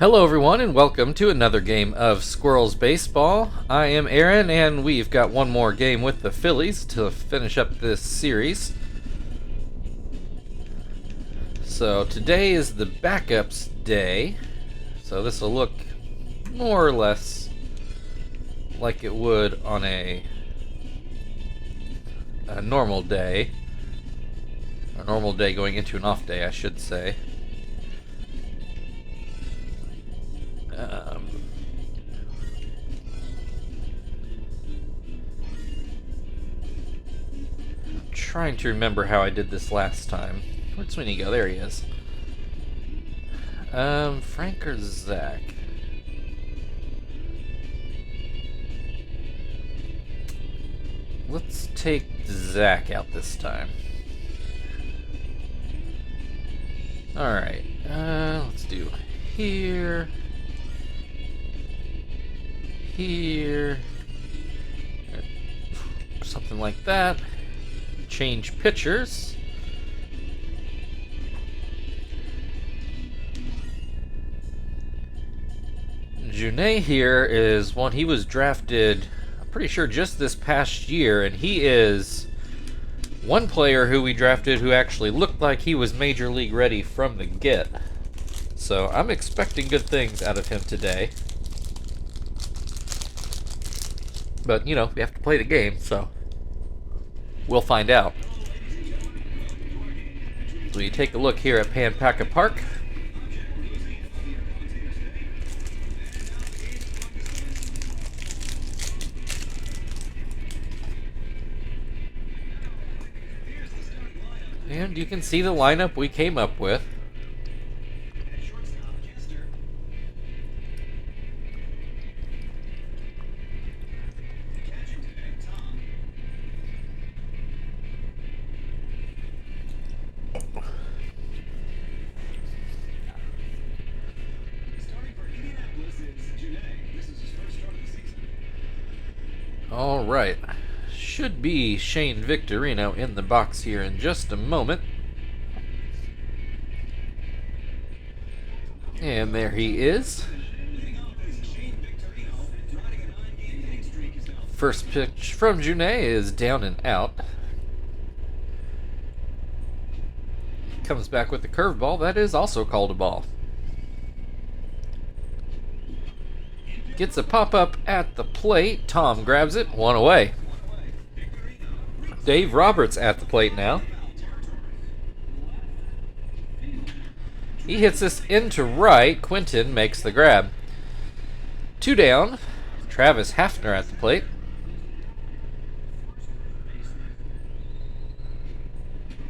Hello everyone and welcome to another game of Squirrels Baseball. I am Aaron and we've got one more game with the Phillies to finish up this series. So today is the backups day, so this will look more or less like it would on a normal day. A normal day going into an off day, I should say. I'm trying to remember how I did this last time. Where'd Sweeney go? There he is. Frank or Zach? Let's take Zach out this time. Alright, let's do here. Here, something like that. Change pitchers. Juné here is one. He was drafted, I'm pretty sure, just this past year, and he is one player who we drafted who actually looked like he was major league ready from the get. So I'm expecting good things out of him today. But, you know, we have to play the game, so we'll find out. So we take a look here at Panpaca Park. And you can see the lineup we came up with. All right, should be Shane Victorino in the box here in just a moment. And there he is. First pitch from Juné is down and out. Comes back with the curveball. That is also called a ball. Gets a pop-up at the plate. Tom grabs it. One away. Dave Roberts at the plate now. He hits this into right. Quinton makes the grab. Two down. Travis Hafner at the plate.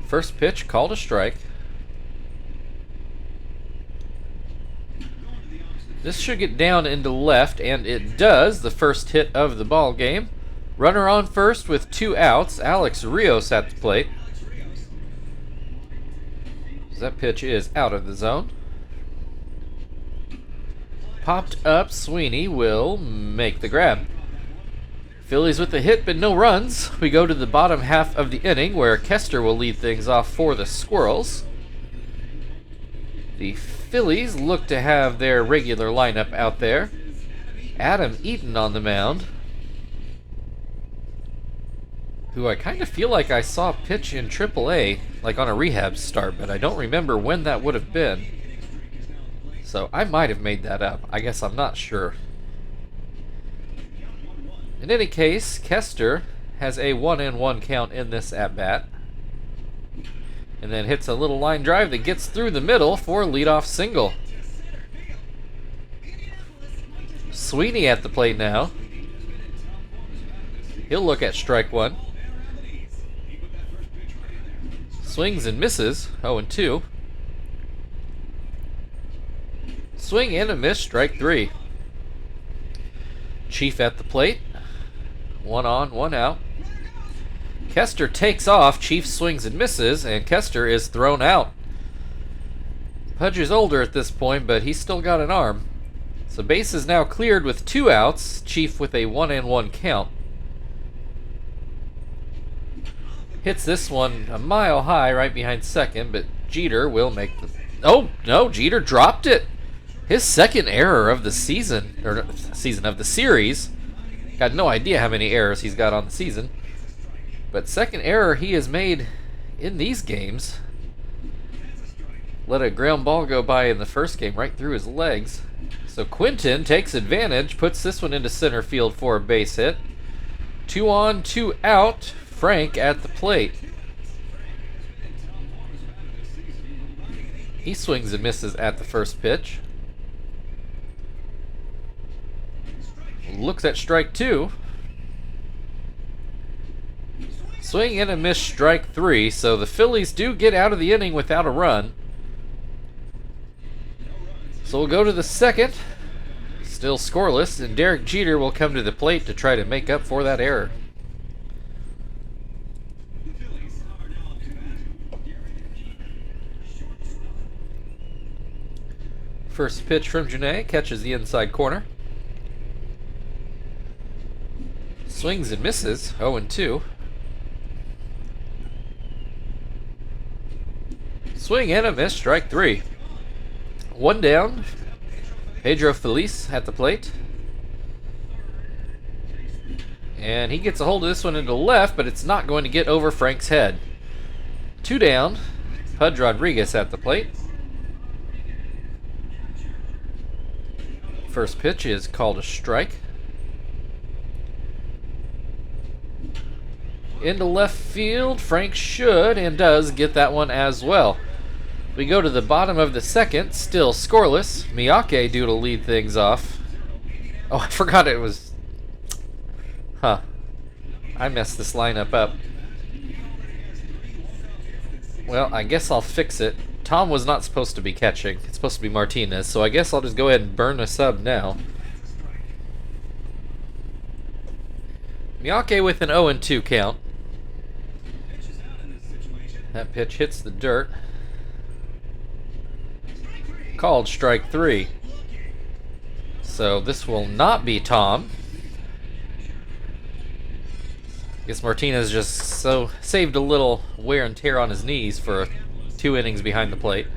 First pitch called a strike. This should get down into left, and it does. The first hit of the ball game. Runner on first with two outs. Alex Rios at the plate. That pitch is out of the zone. Popped up. Sweeney will make the grab. Phillies with the hit, but no runs. We go to the bottom half of the inning, where Kester will lead things off for the Squirrels. The Phillies look to have their regular lineup out there. Adam Eaton on the mound, who I kind of feel like I saw pitch in AAA, like on a rehab start, but I don't remember when that would have been. So I might have made that up. I guess I'm not sure. In any case, Kester has a 1-1 count in this at-bat. And then hits a little line drive that gets through the middle for a leadoff single. Sweeney at the plate now. He'll look at strike one. Swings and misses. 0-2. Swing and a miss. Strike three. Chief at the plate. One on, one out. Kester takes off. Chief swings and misses, and Kester is thrown out. Pudge is older at this point, but he's still got an arm. So base is now cleared with two outs. Chief with a 1-1 count. Hits this one a mile high right behind second, but Jeter will make the... Oh, no, Jeter dropped it. His second error of the season, or season of the series. Got no idea how many errors he's got on the season. But second error he has made in these games. Let a ground ball go by in the first game right through his legs. So Quinton takes advantage, puts this one into center field for a base hit. 2 on, 2 out. Frank at the plate. He swings and misses at the first pitch. Looks at strike 2. Swing and a miss, strike 3. So the Phillies do get out of the inning without a run. So we'll go to the second. Still scoreless, and Derek Jeter will come to the plate to try to make up for that error. First pitch from Janae, catches the inside corner. Swings and misses, 0-2. Swing and a miss, strike 3. 1 down. Pedro Feliz at the plate. And he gets a hold of this one into left, but it's not going to get over Frank's head. 2 down. Pudge Rodriguez at the plate. First pitch is called a strike. Into left field. Frank should and does get that one as well. We go to the bottom of the second, still scoreless. Miyake due to lead things off. Oh, I forgot it was... I messed this lineup up. Well, I guess I'll fix it. Tom was not supposed to be catching. It's supposed to be Martinez, so I guess I'll just go ahead and burn a sub now. Miyake with an 0-2 count. That pitch hits the dirt. Called strike 3. So this will not be Tom. Guess Martinez just saved a little wear and tear on his knees for 2 innings behind the plate.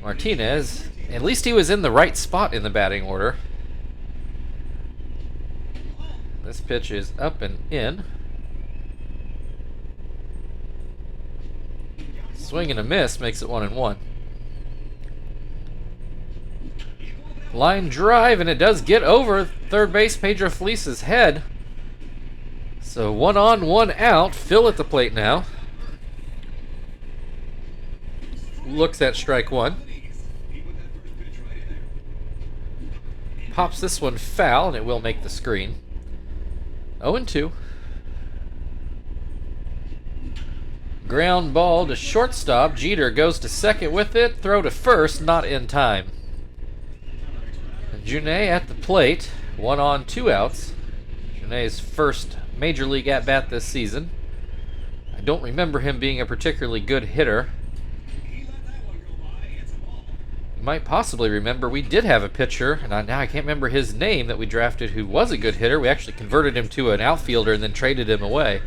Martinez, at least he was in the right spot in the batting order. This pitch is up and in. Swing and a miss makes it 1-1. Line drive, and it does get over third base Pedro Feliz's head. So 1 on, 1 out. Phil at the plate now. Looks at strike 1. Pops this one foul, and it will make the screen. 0-2. Ground ball to shortstop. Jeter goes to second with it. Throw to first, not in time. Janae at the plate. 1 on, 2 outs. Janae's first major league at-bat this season. I don't remember him being a particularly good hitter. You might possibly remember we did have a pitcher, and now I can't remember his name, that we drafted who was a good hitter. We actually converted him to an outfielder and then traded him away.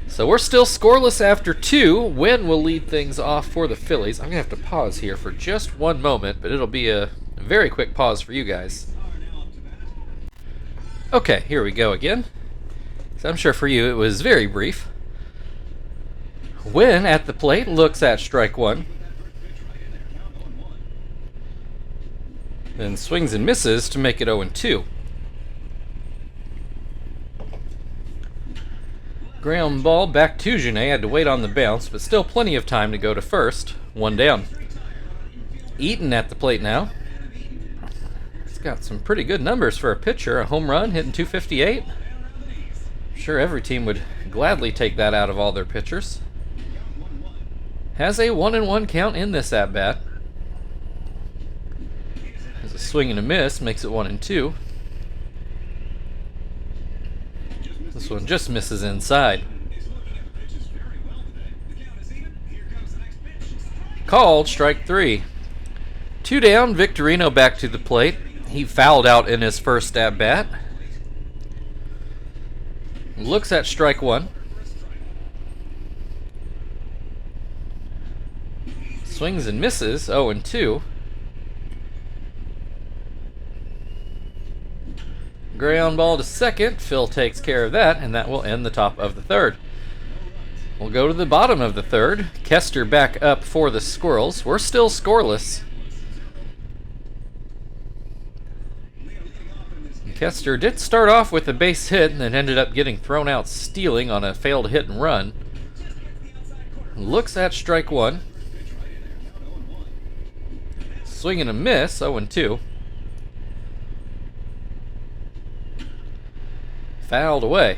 So we're still scoreless after 2. Wynn will lead things off for the Phillies. I'm going to have to pause here for just 1 moment, but it'll be a very quick pause for you guys. Okay, here we go again. So I'm sure for you it was very brief. Wynn at the plate, looks at strike 1. Then swings and misses to make it 0-2. Ground ball back to Janae. Had to wait on the bounce, but still plenty of time to go to first. 1 down. Eaton at the plate now. He's got some pretty good numbers for a pitcher. A home run, hitting .258. I'm sure every team would gladly take that out of all their pitchers. Has a 1-1 count in this at-bat. There's a swing and a miss, makes it 1-2. This one just misses inside. Called strike 3. 2 down, Victorino back to the plate. He fouled out in his first at-bat. Looks at strike 1. Swings and misses, 0-2. Ground ball to second. Phil takes care of that, and that will end the top of the third. We'll go to the bottom of the third. Kester back up for the Squirrels. We're still scoreless. Kester did start off with a base hit and then ended up getting thrown out stealing on a failed hit and run. Looks at strike one. Swing and a miss, 0-2. Fouled away.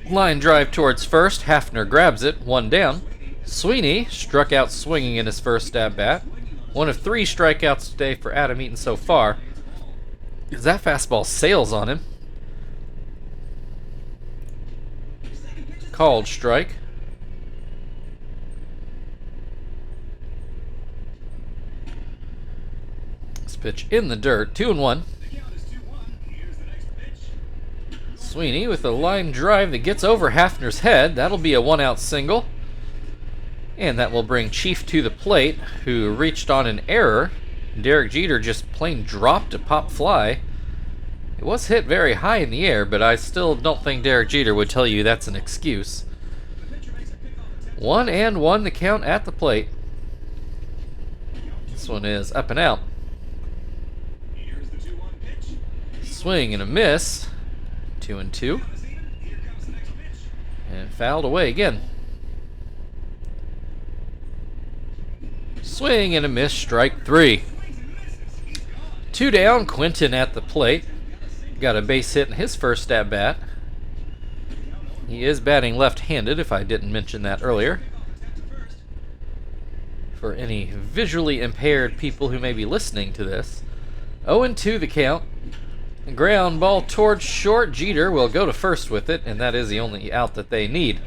Line drive towards first. Hafner grabs it. One down. Sweeney struck out swinging in his first at-bat. One of 3 strikeouts today for Adam Eaton so far. That fastball sails on him. Called strike. This pitch in the dirt. 2-1. Sweeney with a line drive that gets over Hafner's head. That'll be a 1-out single. And that will bring Chief to the plate, who reached on an error. Derek Jeter just plain dropped a pop fly. It was hit very high in the air, but I still don't think Derek Jeter would tell you that's an excuse. 1-1 the count at the plate. This one is up and out. Swing and a miss. 2-2. And fouled away again. Swing and a miss, strike 3. 2 down, Quinton at the plate. Got a base hit in his first at-bat. He is batting left-handed, if I didn't mention that earlier. For any visually impaired people who may be listening to this. 0-2 the count. Ground ball towards short. Jeter will go to first with it, and that is the only out that they need.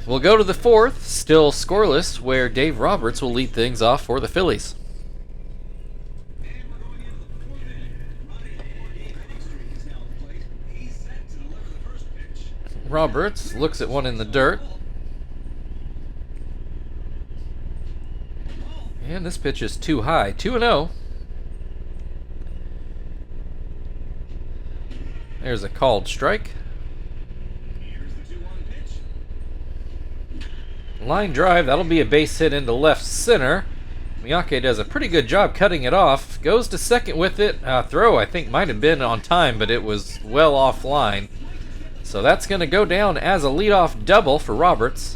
We'll go to the fourth, still scoreless, where Dave Roberts will lead things off for the Phillies. Roberts looks at one in the dirt. And this pitch is too high. 2-0. There's a called strike. Line drive, that'll be a base hit into left center. Miyake does a pretty good job cutting it off. Goes to second with it. Throw, I think, might have been on time, but it was well offline. So that's going to go down as a leadoff double for Roberts.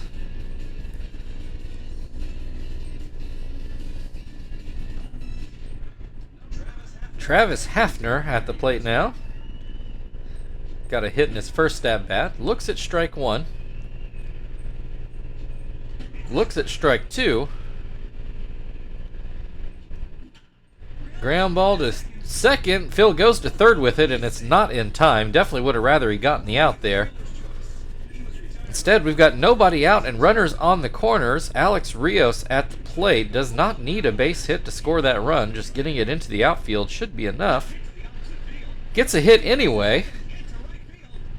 Travis Hafner at the plate now. Got a hit in his first at-bat. Looks at strike 1. Looks at strike 2. Ground ball to second. Phil goes to third with it, and it's not in time. Definitely would have rather he gotten the out there. Instead, we've got nobody out and runners on the corners. Alex Rios at the plate. Does not need a base hit to score that run. Just getting it into the outfield should be enough. Gets a hit anyway.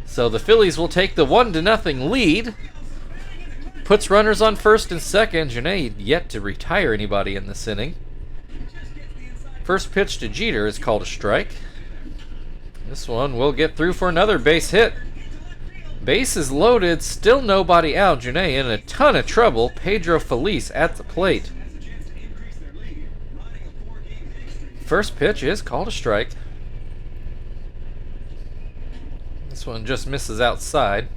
So the Phillies will take the 1-0 lead. Puts runners on first and second. Janae yet to retire anybody in this inning. First pitch to Jeter is called a strike. This one will get through for another base hit. Bases loaded, still nobody out. Janae in a ton of trouble. Pedro Feliz at the plate. First pitch is called a strike. This one just misses outside.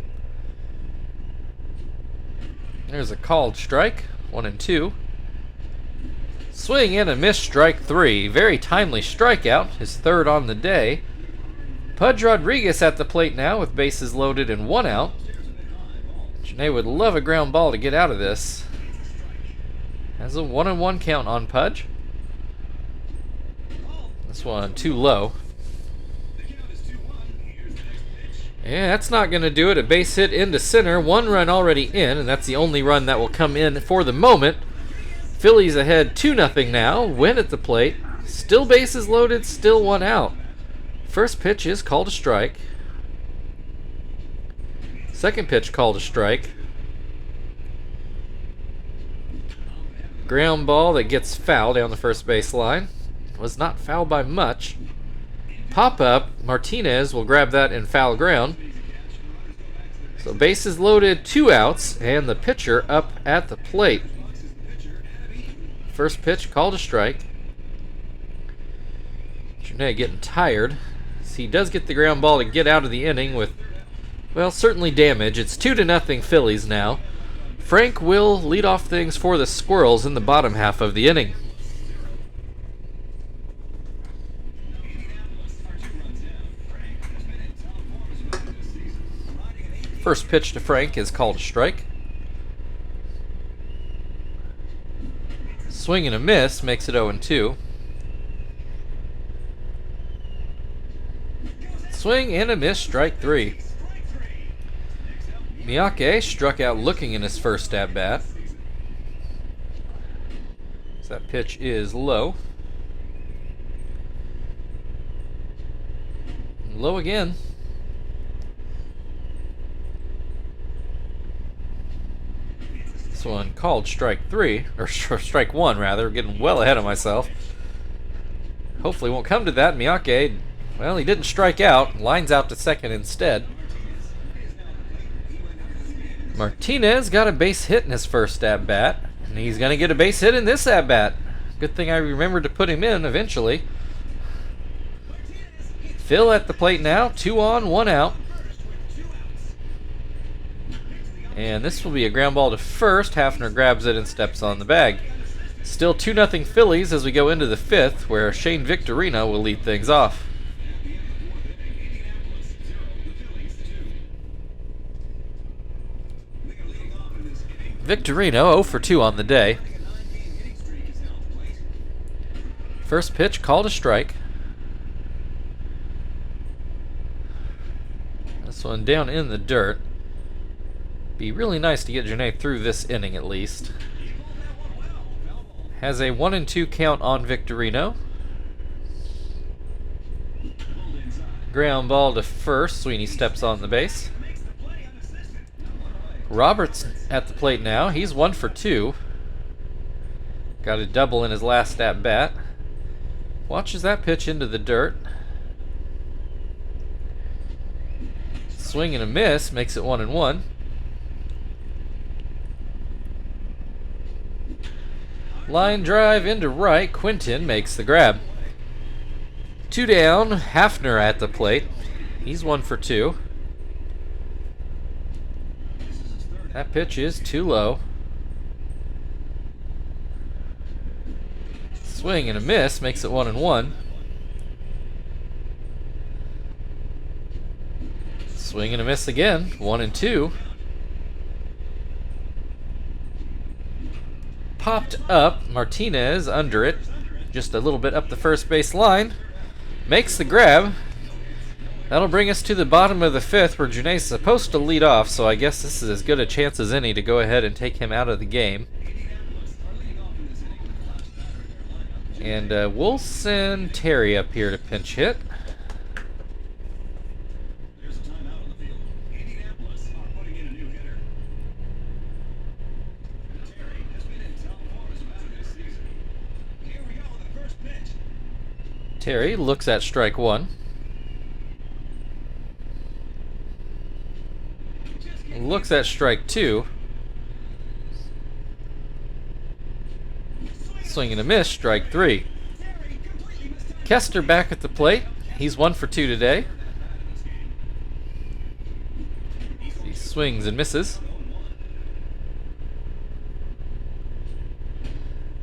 There's a called strike. 1-2. Swing and a miss, strike 3. Very timely strikeout. His third on the day. Pudge Rodriguez at the plate now with bases loaded and 1 out. Janae would love a ground ball to get out of this. Has a 1-1 count on Pudge. This one too low. Yeah, that's not going to do it. A base hit into center. 1 run already in, and that's the only run that will come in for the moment. Phillies ahead 2-0 now. Win at the plate. Still bases loaded, still 1 out. First pitch is called a strike. Second pitch called a strike. Ground ball that gets foul down the first base line. Was not fouled by much. Pop up. Martinez will grab that in foul ground. So bases loaded, 2 outs, and the pitcher up at the plate. First pitch called a strike. Janae getting tired. He does get the ground ball to get out of the inning with, well, certainly damage. It's 2-0 Phillies now. Frank will lead off things for the Squirrels in the bottom half of the inning. First pitch to Frank is called a strike. Swing and a miss makes it 0-2. Swing and a miss, strike 3. Miyake struck out looking in his first at-bat. So that pitch is low. Low again. This one called strike 3, or strike 1 rather, getting well ahead of myself. Hopefully won't come to that. Miyake, well, he didn't strike out, lines out to second instead. Martinez got a base hit in his first at-bat, and he's going to get a base hit in this at-bat. Good thing I remembered to put him in eventually. Phil at the plate now, 2 on, 1 out. And this will be a ground ball to first. Hafner grabs it and steps on the bag. Still 2-0 Phillies as we go into the 5th, where Shane Victorino will lead things off. Victorino 0 for 2 on the day. First pitch called a strike. This one down in the dirt. Be really nice to get Janae through this inning at least. Has a 1-2 count on Victorino. Ground ball to first. Sweeney steps on the base. Roberts at the plate now. He's 1 for 2. Got a double in his last at-bat. Watches that pitch into the dirt. Swing and a miss makes it 1-1. Line drive into right. Quinton makes the grab. 2 down. Hafner at the plate. He's 1 for 2. That pitch is too low. Swing and a miss makes it 1-1. Swing and a miss again. 1-2. Popped up. Martinez under it. Just a little bit up the first base line. Makes the grab. That'll bring us to the bottom of the 5th, where Janae's supposed to lead off, so I guess this is as good a chance as any to go ahead and take him out of the game. And we'll send Terry up here to pinch hit. Terry looks at strike 1. Looks at strike 2. Swing and a miss, strike 3. Kester back at the plate. He's 1 for 2 today. He swings and misses.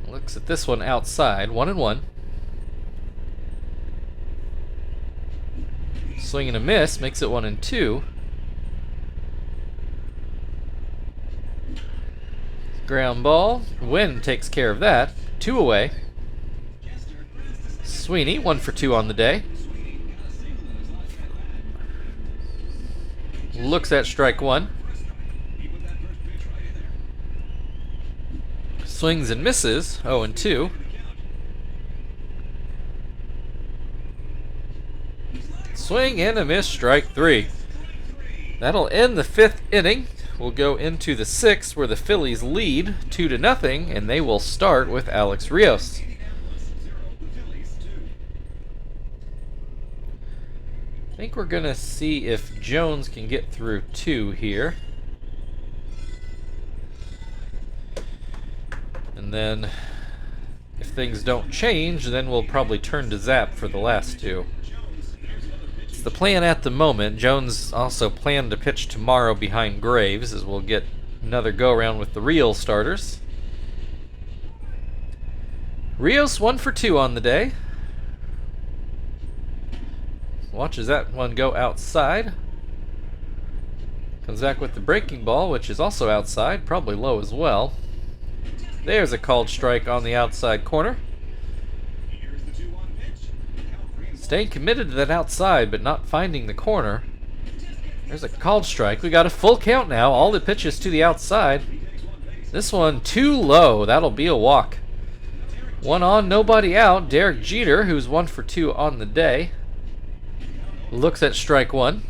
Looks at this one outside, 1-1. Swing and a miss makes it 1-2. Ground ball. Wynn takes care of that. 2 away. Sweeney, 1 for 2 on the day. Looks at strike 1. Swings and misses. 0-2. Swing and a miss, strike 3. That'll end the 5th inning. We'll go into the 6th where the Phillies lead 2-0, and they will start with Alex Rios. I think we're going to see if Jones can get through 2 here. And then if things don't change, then we'll probably turn to Zap for the last 2. It's the plan at the moment. Jones also planned to pitch tomorrow behind Graves, as we'll get another go-around with the real starters. Rios 1 for 2 on the day. Watches that one go outside. Comes back with the breaking ball, which is also outside, probably low as well. There's a called strike on the outside corner. Staying committed to that outside, but not finding the corner. There's a called strike. We got a full count now. All the pitches to the outside. This one too low. That'll be a walk. 1 on, nobody out. Derek Jeter, who's 1 for 2 on the day, looks at strike 1.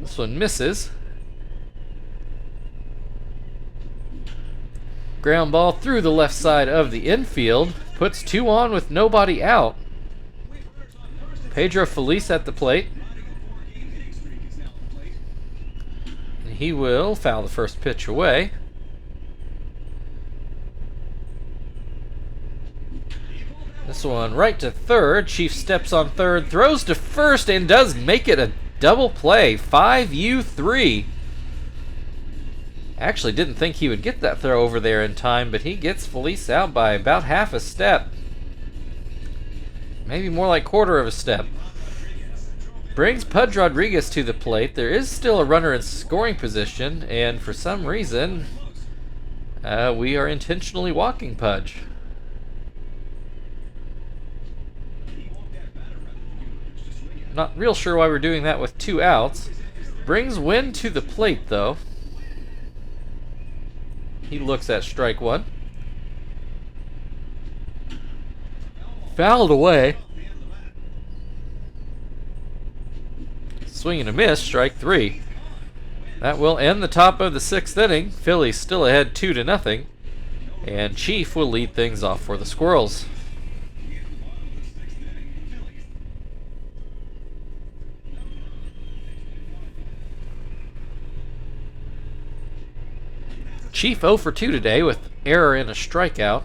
This one misses. Ground ball through the left side of the infield. Puts 2 on with nobody out. Pedro Feliz at the plate. And he will foul the first pitch away. This one right to third. Chief steps on third, throws to first, and does make it a double play. 5-3. Actually didn't think he would get that throw over there in time, but he gets Felice out by about half a step. Maybe more like quarter of a step. Brings Pudge Rodriguez to the plate. There is still a runner in scoring position, and for some reason, we are intentionally walking Pudge. Not real sure why we're doing that with 2 outs. Brings Wynn to the plate, though. He looks at strike 1. Fouled away. Swing and a miss, strike 3. That will end the top of the 6th inning. Phillies still ahead 2-0. And Chief will lead things off for the Squirrels. Chief 0 for 2 today with error in a strikeout.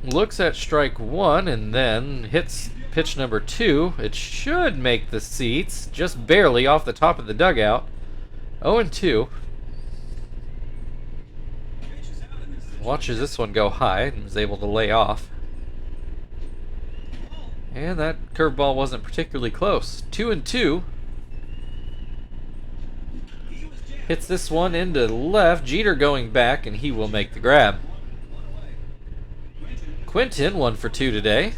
Looks at strike 1 and then hits pitch number 2. It should make the seats, just barely off the top of the dugout. 0-2. Watches this one go high and was able to lay off. And that curveball wasn't particularly close. 2-2. Hits this one into left. Jeter going back, and he will make the grab. Quinton 1 for 2 today.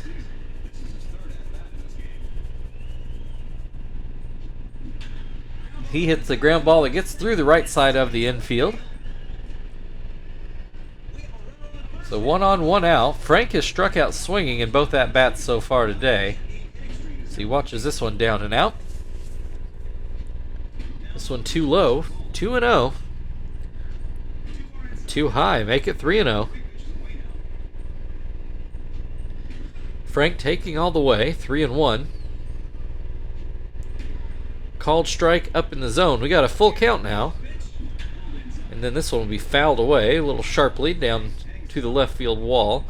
He hits the ground ball that gets through the right side of the infield. So 1 on, 1 out. Frank has struck out swinging in both at-bats so far today. So he watches this one down and out. This one too low. 2-0. Too high. Make it 3-0. Frank taking all the way. 3-1. Called strike up in the zone. We got a full count now. And then this one will be fouled away a little sharply down to the left field wall.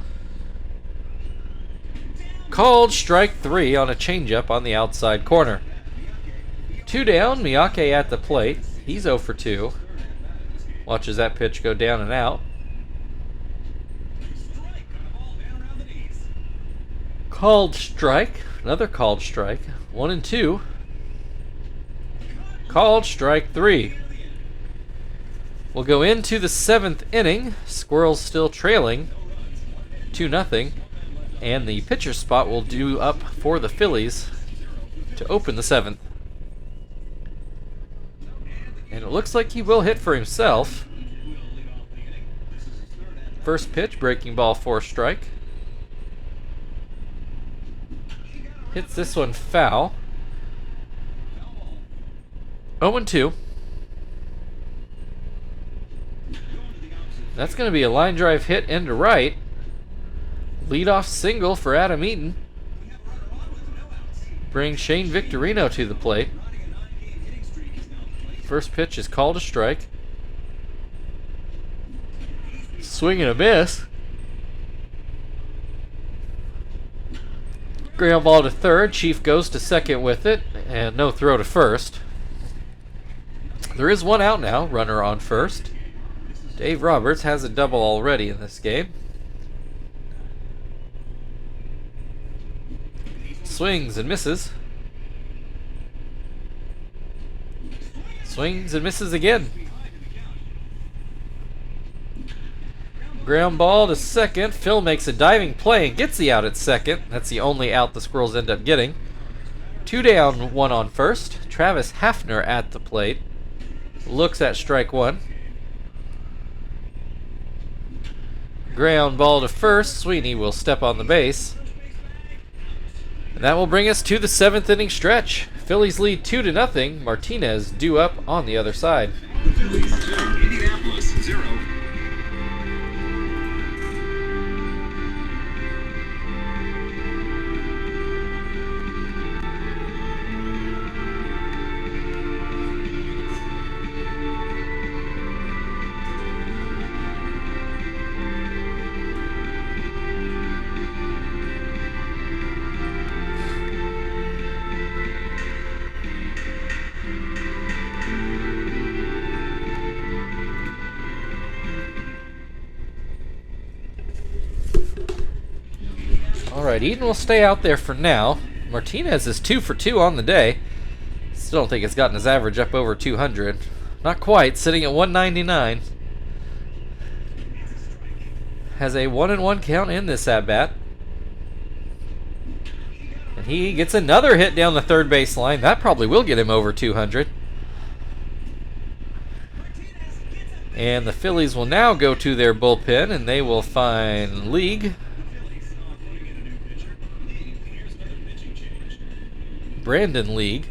Called strike 3 on a changeup on the outside corner. 2 down. Miyake at the plate. He's 0 for 2. Watches that pitch go down and out. Called strike. Another called strike. 1-2. Called strike 3. We'll go into the 7th inning. Squirrels still trailing 2-0. And the pitcher spot will due up for the Phillies to open the 7th. And it looks like he will hit for himself. First pitch, breaking ball for a strike. Hits this one foul. 0-2. That's going to be a line drive hit into right. Leadoff single for Adam Eaton. Bring Shane Victorino to the plate. First pitch is called a strike. Swing and a miss. Ground ball to third. Chief goes to second with it, and no throw to first. There is one out now. Runner on first. Dave Roberts has a double already in this game. Swings and misses. Swings and misses again. Ground ball to second. Phil makes a diving play and gets the out at second. That's the only out the Squirrels end up getting. 2 down, 1 on first. Travis Hafner at the plate. Looks at strike one. Ground ball to first. Sweeney will step on the base. And that will bring us to the 7th inning stretch. Phillies lead 2-0. Martinez due up on the other side. The Phillies 2, Indianapolis 0. Alright, Eden will stay out there for now. Martinez is 2 for 2 on the day. Still don't think it's gotten his average up over 200. Not quite, sitting at 199. Has a 1-1 count in this at-bat. And he gets another hit down the third base line. That probably will get him over 200. And the Phillies will now go to their bullpen, and they will find League. Brandon League.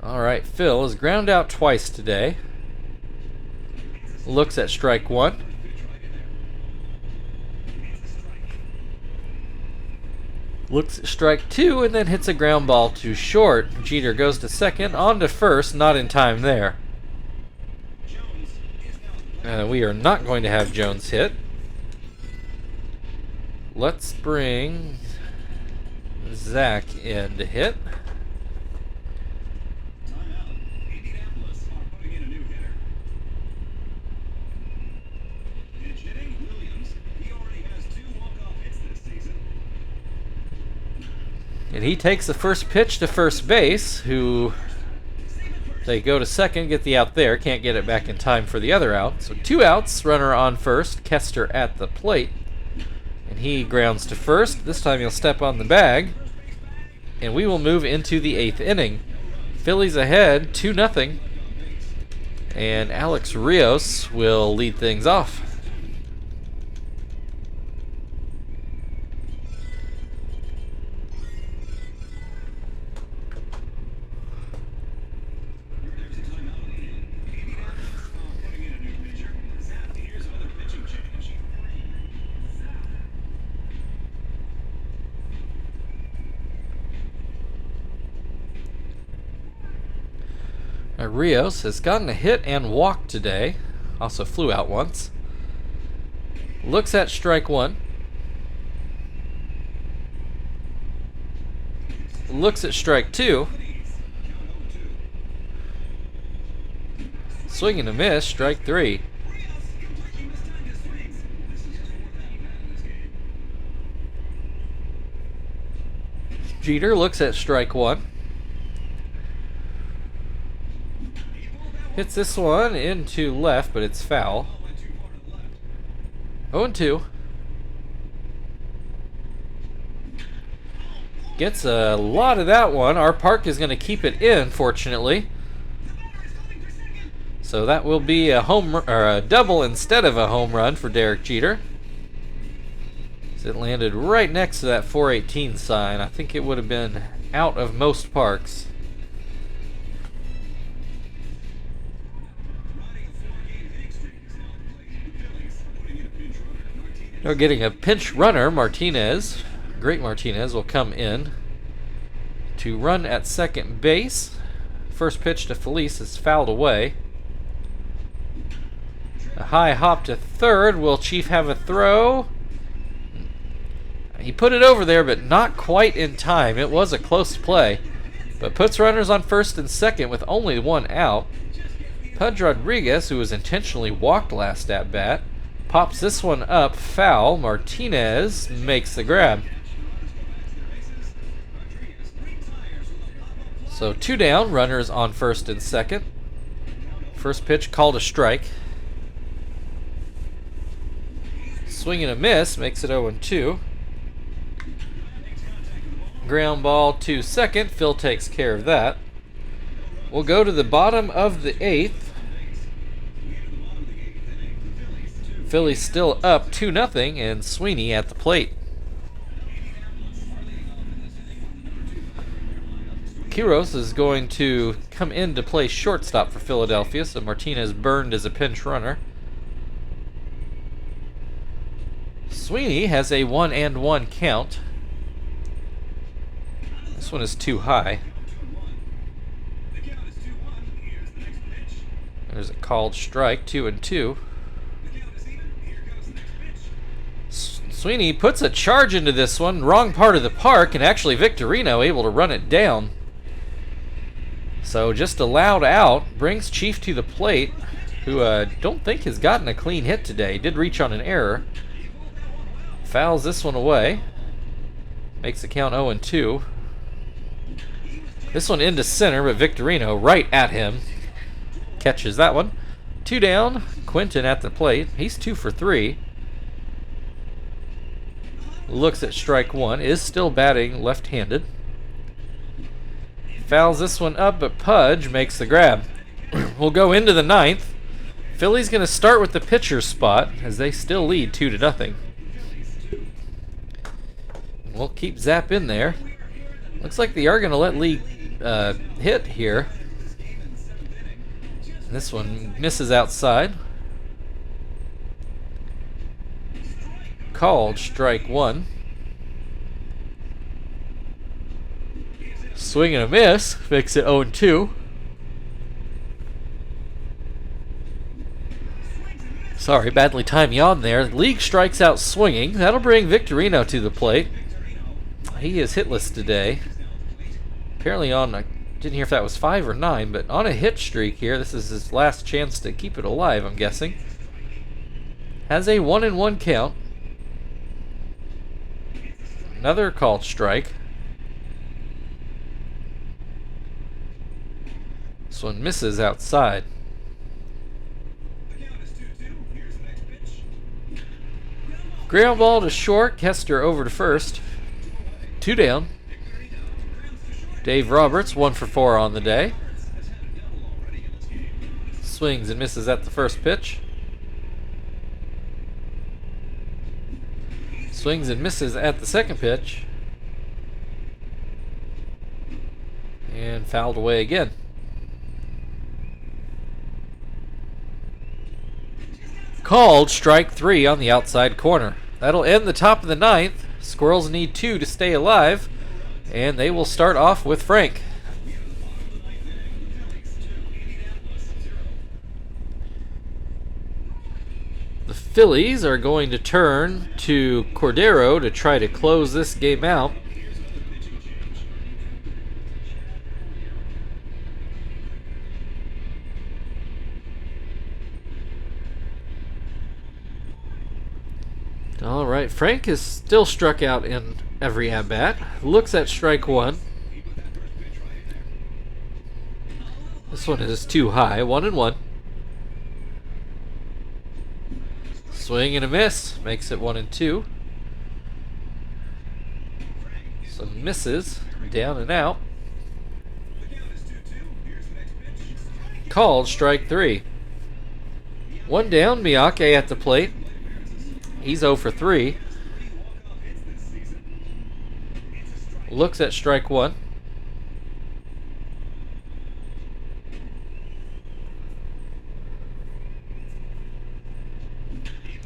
Alright, Phil is ground out twice today. Looks at strike one. Looks at strike two and then hits a ground ball to short. Jeter goes to second, on to first, not in time there. We are not going to have Jones hit. Let's bring Zach in to hit. Indianapolis are putting in a new hitter. Pitch hitting, Williams. He already has 2 walk-off hits this season. And he takes the first pitch to first base, who they go to second, get the out there, can't get it back in time for the other out. So 2 outs, runner on first, Kester at the plate. And he grounds to first. This time he'll step on the bag. And we will move into the 8th inning. Phillies ahead 2-0. And Alex Rios will lead things off. Rios has gotten a hit and walked today. Also flew out once. Looks at strike one. Looks at strike two. Swing and a miss, strike three. Jeter looks at strike one. Hits this one into left, but it's foul. 0-2. Gets a lot of that one. Our park is going to keep it in, fortunately. So that will be a double instead of a home run for Derek Jeter. It landed right next to that 418 sign. I think it would have been out of most parks. They're getting a pinch runner. Martinez, great Martinez, will come in to run at second base. First pitch to Felice is fouled away. A high hop to third. Will Chief have a throw? He put it over there, but not quite in time. It was a close play, but puts runners on first and second with only one out. Pudge Rodriguez, who was intentionally walked last at bat, pops this one up, foul. Martinez makes the grab. So 2 down, runners on first and second. First pitch called a strike. Swing and a miss, makes it 0-2. Ground ball to second. Phil takes care of that. We'll go to the bottom of the 8th. Phillies still up 2-0, and Sweeney at the plate. Quiros is going to come in to play shortstop for Philadelphia, so Martinez burned as a pinch runner. Sweeney has a 1-1 count. This one is too high. There's a called strike, 2-2. Sweeney puts a charge into this one, wrong part of the park, and actually Victorino able to run it down. So just allowed out, brings Chief to the plate, who don't think has gotten a clean hit today. Did reach on an error. Fouls this one away. Makes the count 0-2. This one into center, but Victorino right at him. Catches that one. 2 down. Quinton at the plate. He's 2 for 3. Looks at strike 1. Is still batting left-handed. Fouls this one up, but Pudge makes the grab. We'll go into the 9th. Philly's going to start with the pitcher's spot as they still lead 2-0. We'll keep Zap in there. Looks like they are going to let Lee hit here. This one misses outside. Called strike 1. Swing and a miss. Makes it 0-2. Sorry, badly timed yawn there. League strikes out swinging. That'll bring Victorino to the plate. He is hitless today. Apparently on, I didn't hear if that was 5 or 9, but on a hit streak here. This is his last chance to keep it alive, I'm guessing. Has a 1-1 count. Another called strike. This one misses outside. Ground ball to short. Kester over to first. 2 down. Dave Roberts 1 for 4 on the day. Swings and misses at the first pitch. Swings and misses at the second pitch. And fouled away again. Called strike 3 on the outside corner. That'll end the top of the 9th. Squirrels need 2 to stay alive, and they will start off with Frank. The Phillies are going to turn to Cordero to try to close this game out. All right, Frank is still struck out in every at-bat. Looks at strike 1. This one is too high, 1-1. Swing and a miss, makes it 1-2. Some misses, down and out. Called strike 3. 1 down, Miyake at the plate. He's 0 for 3. Looks at strike one.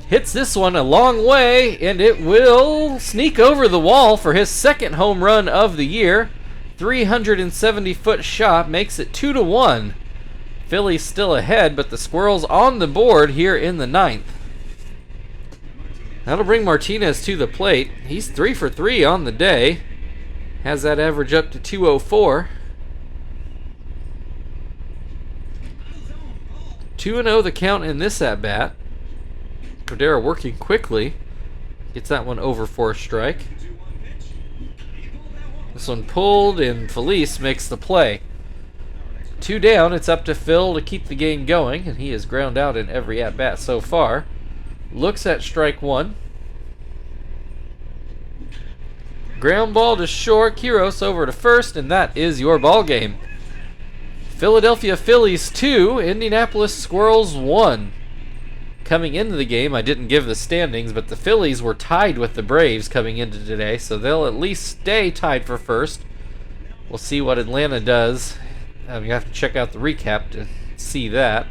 Hits this one a long way, and it will sneak over the wall for his second home run of the year. 370-foot shot makes it 2-1. Phillies still ahead, but the Squirrels on the board here in the ninth. That'll bring Martinez to the plate. He's 3 for 3 on the day. Has that average up to 204. 2-0 the count in this at-bat. Cordero working quickly. Gets that one over for a strike. This one pulled, and Felice makes the play. 2 down, it's up to Phil to keep the game going, and he has ground out in every at-bat so far. Looks at strike one. Ground ball to short, Quiros over to first, and that is your ball game. Philadelphia Phillies 2, Indianapolis Squirrels 1. Coming into the game, I didn't give the standings, but the Phillies were tied with the Braves coming into today, so they'll at least stay tied for first. We'll see what Atlanta does. You have to check out the recap to see that.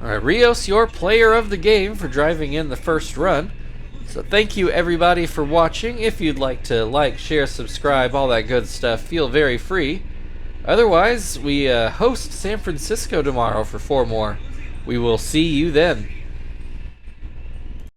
All right, Rios, your player of the game for driving in the first run. So thank you everybody for watching. If you'd like to like, share, subscribe, all that good stuff, feel very free. Otherwise, we host San Francisco tomorrow for 4 more. We will see you then.